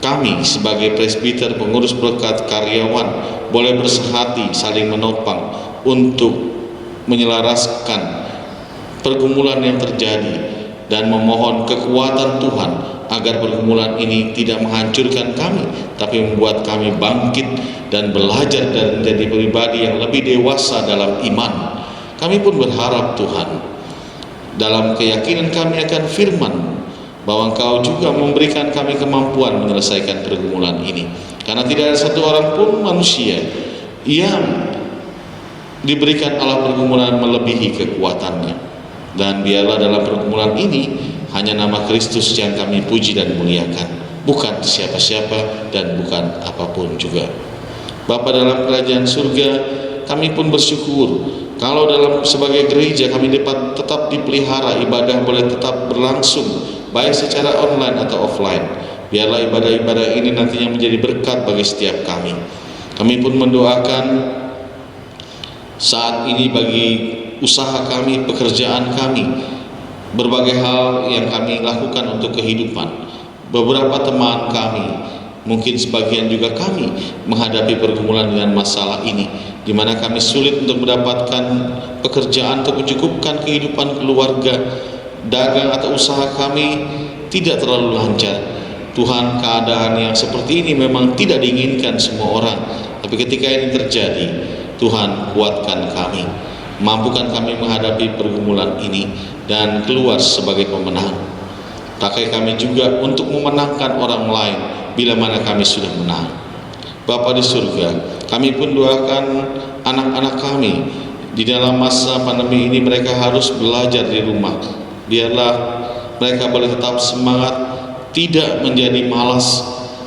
kami sebagai presbiter, pengurus berkat, karyawan boleh bersehati saling menopang untuk menyelaraskan pergumulan yang terjadi, dan memohon kekuatan Tuhan agar pergumulan ini tidak menghancurkan kami, tapi membuat kami bangkit dan belajar dan menjadi pribadi yang lebih dewasa dalam iman. Kami pun berharap Tuhan, dalam keyakinan kami akan firman, bahwa Engkau juga memberikan kami kemampuan menyelesaikan pergumulan ini. Karena tidak ada satu orang pun manusia yang diberikan Allah pergumulan melebihi kekuatannya. Dan biarlah dalam pergumulan ini hanya nama Kristus yang kami puji dan muliakan, bukan siapa-siapa dan bukan apapun juga. Bapa dalam kerajaan surga, kami pun bersyukur kalau dalam sebagai gereja kami dapat tetap dipelihara, ibadah boleh tetap berlangsung baik secara online atau offline. Biarlah ibadah-ibadah ini nantinya menjadi berkat bagi setiap kami. Kami pun mendoakan saat ini bagi usaha kami, pekerjaan kami, berbagai hal yang kami lakukan untuk kehidupan. Beberapa teman kami, mungkin sebagian juga kami, menghadapi pergumulan dengan masalah ini, di mana kami sulit untuk mendapatkan pekerjaan untuk mencukupkan kehidupan keluarga. Dagang atau usaha kami tidak terlalu lancar. Tuhan, keadaan yang seperti ini memang tidak diinginkan semua orang, tapi ketika ini terjadi, Tuhan kuatkan kami, mampukan kami menghadapi pergumulan ini dan keluar sebagai pemenang. Pakai kami juga untuk memenangkan orang lain bila mana kami sudah menang. Bapa di surga, kami pun doakan anak-anak kami di dalam masa pandemi ini, mereka harus belajar di rumah. Biarlah mereka boleh tetap semangat, tidak menjadi malas.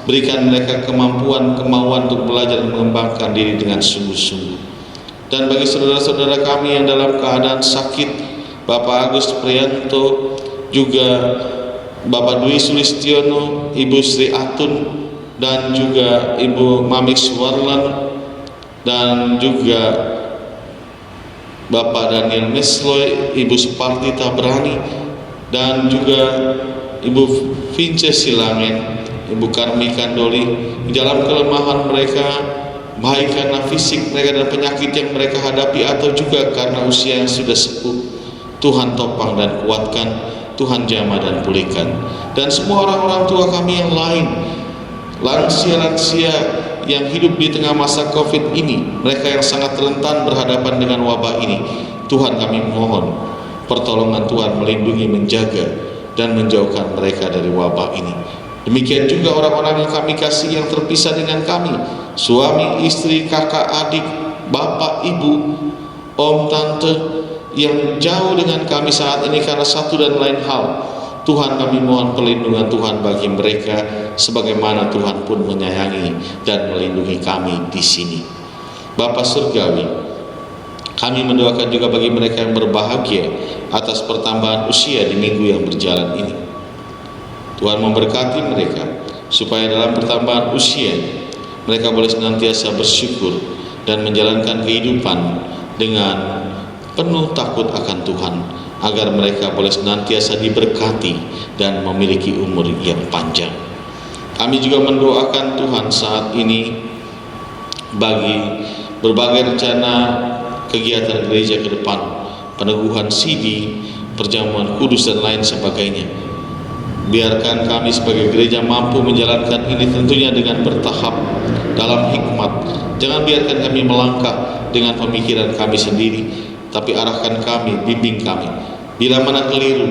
Berikan mereka kemampuan, kemauan untuk belajar dan mengembangkan diri dengan sungguh-sungguh. Dan bagi saudara-saudara kami yang dalam keadaan sakit, Bapak Agus Prianto, juga Bapak Dwi Sulistiono, Ibu Sri Atun, dan juga Ibu Mamik Suwarlan, dan juga Bapak Daniel Mesloy, Ibu Suparti Tabrani, dan juga Ibu Vince Silangen, Ibu Karmi Kandoli. Di dalam kelemahan mereka, baik karena fisik mereka dan penyakit yang mereka hadapi atau juga karena usia yang sudah sepuh, Tuhan topang dan kuatkan, Tuhan jamah dan pulihkan. Dan semua orang-orang tua kami yang lain, lansia-lansia yang hidup di tengah masa Covid ini, mereka yang sangat rentan berhadapan dengan wabah ini, Tuhan kami mohon pertolongan Tuhan melindungi, menjaga, dan menjauhkan mereka dari wabah ini. Demikian juga orang-orang yang kami kasih yang terpisah dengan kami, suami, istri, kakak, adik, bapak, ibu, om, tante, yang jauh dengan kami saat ini karena satu dan lain hal. Tuhan kami mohon perlindungan Tuhan bagi mereka, sebagaimana Tuhan pun menyayangi dan melindungi kami di sini. Bapa Surgawi, kami mendoakan juga bagi mereka yang berbahagia atas pertambahan usia di minggu yang berjalan ini. Tuhan memberkati mereka supaya dalam pertambahan usia mereka boleh senantiasa bersyukur dan menjalankan kehidupan dengan penuh takut akan Tuhan, agar mereka boleh senantiasa diberkati dan memiliki umur yang panjang. Kami juga mendoakan Tuhan saat ini bagi berbagai rencana kegiatan gereja ke depan, peneguhan CD, perjamuan kudus dan lain sebagainya. Biarkan kami sebagai gereja mampu menjalankan ini tentunya dengan bertahap dalam hikmat. Jangan biarkan kami melangkah dengan pemikiran kami sendiri, tapi arahkan kami, bimbing kami. Bila mana keliru,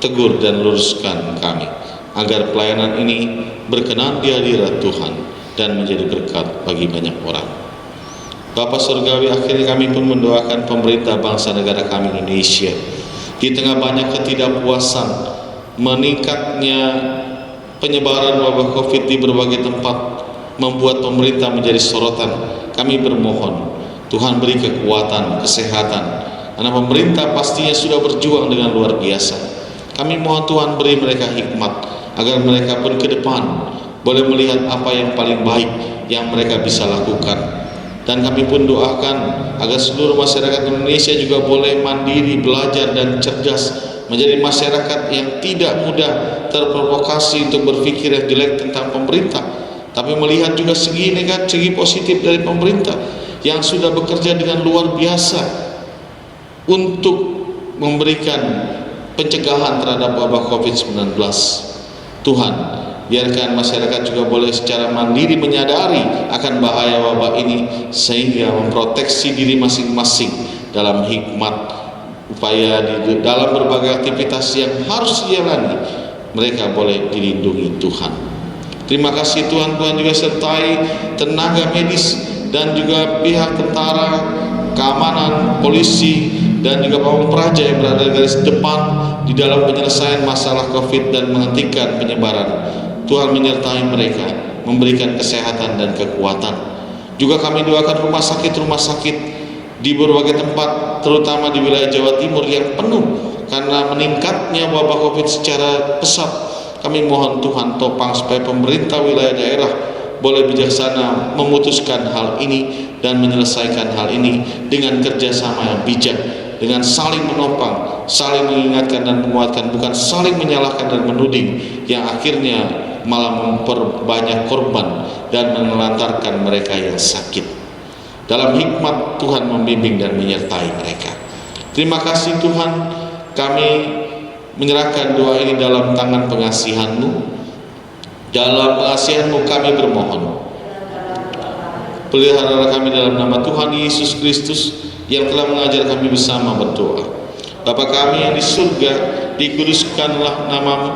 tegur dan luruskan kami, agar pelayanan ini berkenan di hadirat Tuhan dan menjadi berkat bagi banyak orang. Bapa Surgawi, akhirnya kami pun mendoakan pemerintah bangsa negara kami Indonesia. Di tengah banyak ketidakpuasan, meningkatnya penyebaran wabah Covid di berbagai tempat membuat pemerintah menjadi sorotan. Kami bermohon Tuhan beri kekuatan, kesehatan, karena pemerintah pastinya sudah berjuang dengan luar biasa. Kami mohon Tuhan beri mereka hikmat, agar mereka pun ke depan boleh melihat apa yang paling baik yang mereka bisa lakukan. Dan kami pun doakan agar seluruh masyarakat Indonesia juga boleh mandiri, belajar dan cerdas, menjadi masyarakat yang tidak mudah terprovokasi untuk berpikir yang jelek tentang pemerintah, tapi melihat juga segi negatif, segi positif dari pemerintah yang sudah bekerja dengan luar biasa untuk memberikan pencegahan terhadap wabah COVID-19. Tuhan, biarkan masyarakat juga boleh secara mandiri menyadari akan bahaya wabah ini, sehingga memproteksi diri masing-masing dalam hikmat, upaya di dalam berbagai aktivitas yang harus dijalani, mereka boleh dilindungi Tuhan. Terima kasih Tuhan. Tuhan juga sertai tenaga medis dan juga pihak tentara, keamanan, polisi, dan juga pamong praja yang berada di garis depan di dalam penyelesaian masalah Covid dan menghentikan penyebaran. Tuhan menyertai mereka, memberikan kesehatan dan kekuatan. Juga kami doakan rumah sakit di berbagai tempat, terutama di wilayah Jawa Timur yang penuh karena meningkatnya wabah Covid secara pesat. Kami mohon Tuhan topang supaya pemerintah wilayah daerah boleh bijaksana memutuskan hal ini dan menyelesaikan hal ini dengan kerjasama yang bijak, dengan saling menopang, saling mengingatkan dan menguatkan, bukan saling menyalahkan dan menuding yang akhirnya malah memperbanyak korban dan menelantarkan mereka yang sakit. Dalam hikmat Tuhan membimbing dan menyertai mereka. Terima kasih Tuhan, kami menyerahkan doa ini dalam tangan pengasihan-Mu. Dalam pengasihan-Mu kami bermohon, peliharalah kami dalam nama Tuhan Yesus Kristus yang telah mengajar kami bersama berdoa. Bapa kami yang di surga, dikuduskanlah nama-Mu,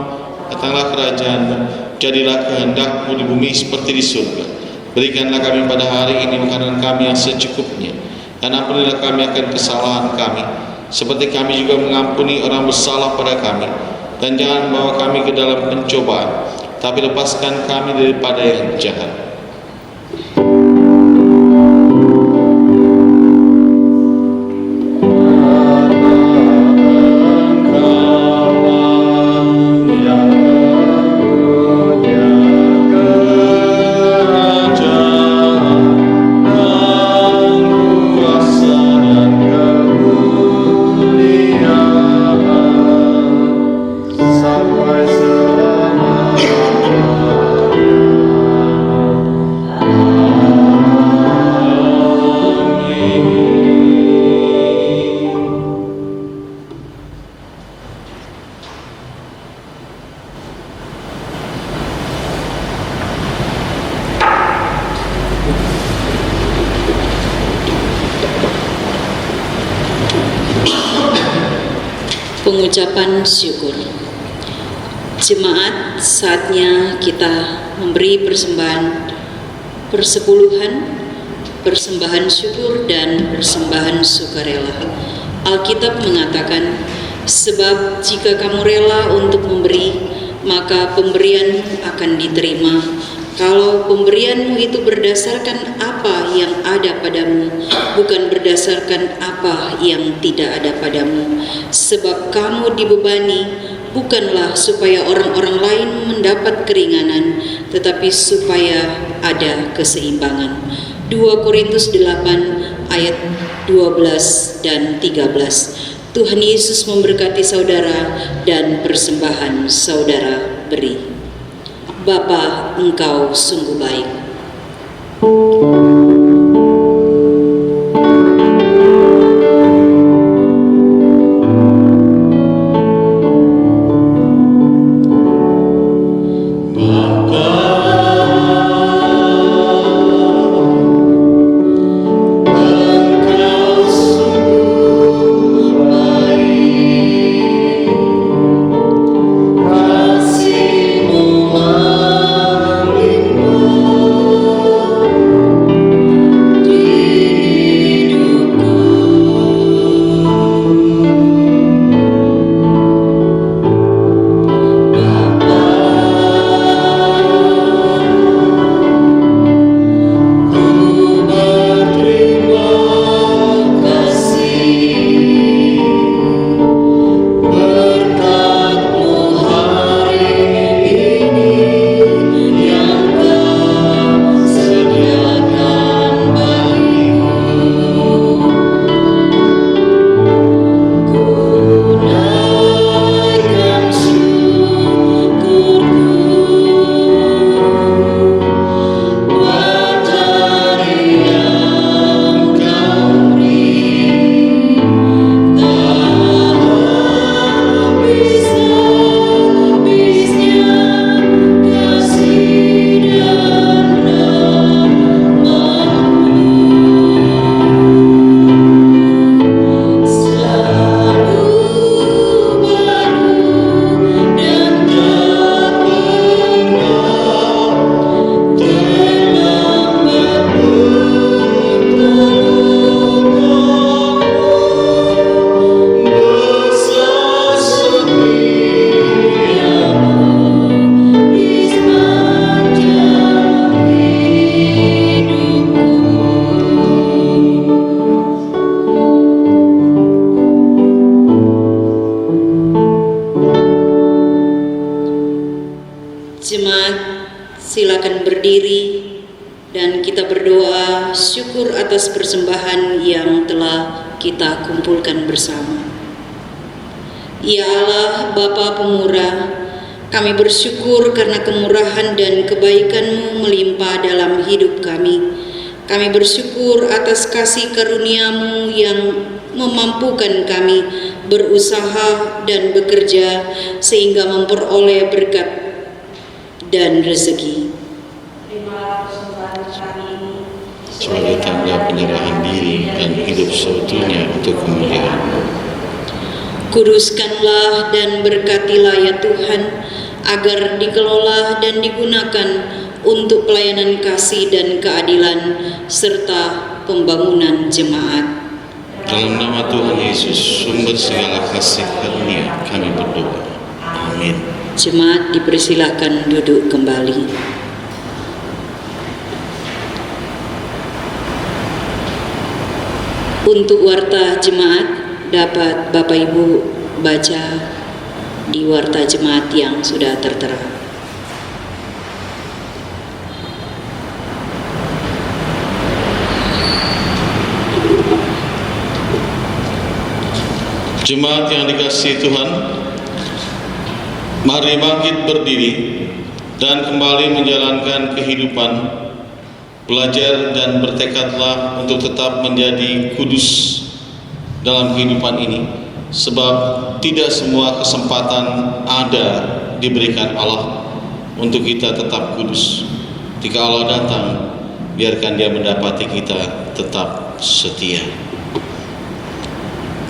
datanglah kerajaan-Mu, jadilah kehendak-Mu di bumi seperti di surga. Berikanlah kami pada hari ini makanan kami yang secukupnya, dan ampunilah kami akan kesalahan kami, seperti kami juga mengampuni orang bersalah pada kami. dan jangan bawa kami ke dalam pencobaan, tapi lepaskan kami daripada yang jahat. Pengucapan syukur. Jemaat, saatnya kita memberi persembahan persepuluhan, persembahan syukur dan persembahan sukarela. Alkitab mengatakan, sebab jika kamu rela untuk memberi, maka pemberian akan diterima. Kalau pemberianmu itu berdasarkan apa yang ada padamu, bukan berdasarkan apa yang tidak ada padamu. Sebab kamu dibebani, bukanlah supaya orang-orang lain mendapat keringanan, tetapi supaya ada keseimbangan. 2 Korintus 8 ayat 12 dan 13. Tuhan Yesus memberkati saudara dan persembahan saudara beri. Bapa, Engkau sungguh baik. Jemaat, silakan berdiri dan kita berdoa syukur atas persembahan yang telah kita kumpulkan bersama. Ya Allah, Bapa pemurah, kami bersyukur karena kemurahan dan kebaikan-Mu melimpah dalam hidup kami. Kami bersyukur atas kasih karunia-Mu yang memampukan kami berusaha dan bekerja sehingga memperoleh berkat dan rezeki. Sebagai tanda penyerahan diri dan hidup seutuhnya untuk kemuliaan. Kuduskanlah dan berkatilah ya Tuhan, agar dikelola dan digunakan untuk pelayanan kasih dan keadilan serta pembangunan jemaat. Dalam nama Tuhan Yesus, sumber segala kasih karunia, kami berdoa. Amin. Amin. Jemaat dipersilakan duduk kembali. Untuk warta jemaat dapat Bapak Ibu baca di warta jemaat yang sudah tertera. Jemaat yang dikasihi Tuhan, mari bangkit berdiri dan kembali menjalankan kehidupan, belajar dan bertekadlah untuk tetap menjadi kudus dalam kehidupan ini, sebab tidak semua kesempatan ada diberikan Allah untuk kita tetap kudus. Jika Allah datang, biarkan Dia mendapati kita tetap setia.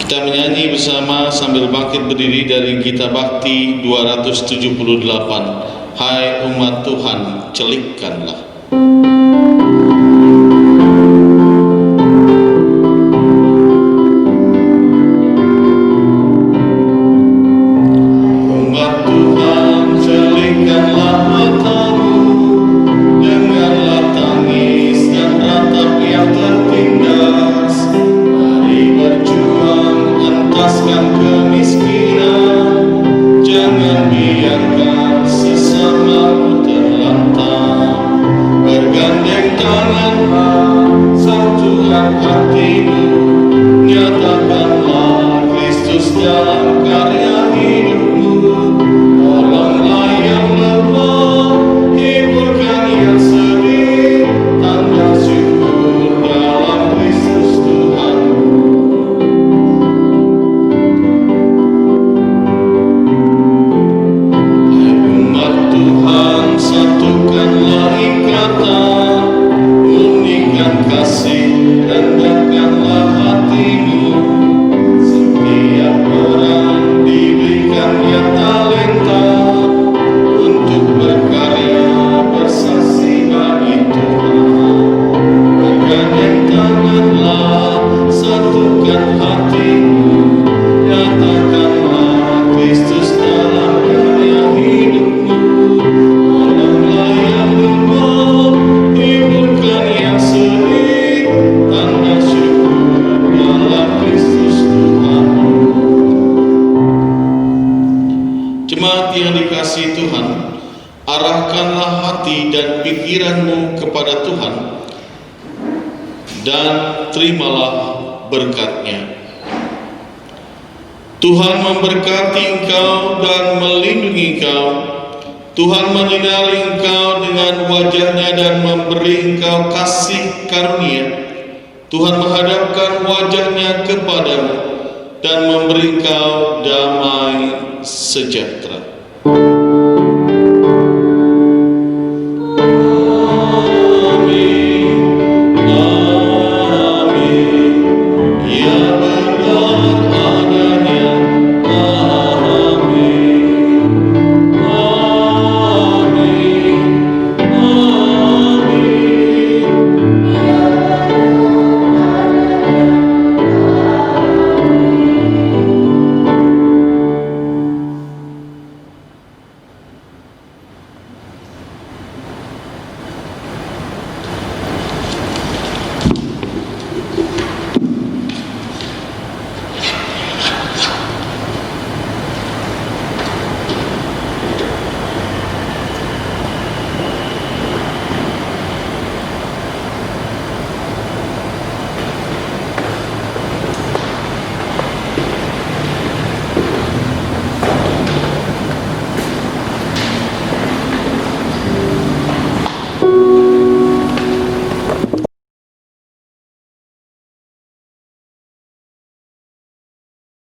Kita menyanyi bersama sambil bangkit berdiri dari Gita Bakti 278, Hai umat Tuhan, celikkanlah. Jemaat yang dikasihi Tuhan, arahkanlah hati dan pikiranmu kepada Tuhan dan terimalah berkat-Nya. Tuhan memberkati engkau dan melindungi engkau. Tuhan menyinari engkau dengan wajah-Nya dan memberi engkau kasih karunia. Tuhan menghadapkan wajah-Nya kepadamu dan memberi engkau damai sejahtera.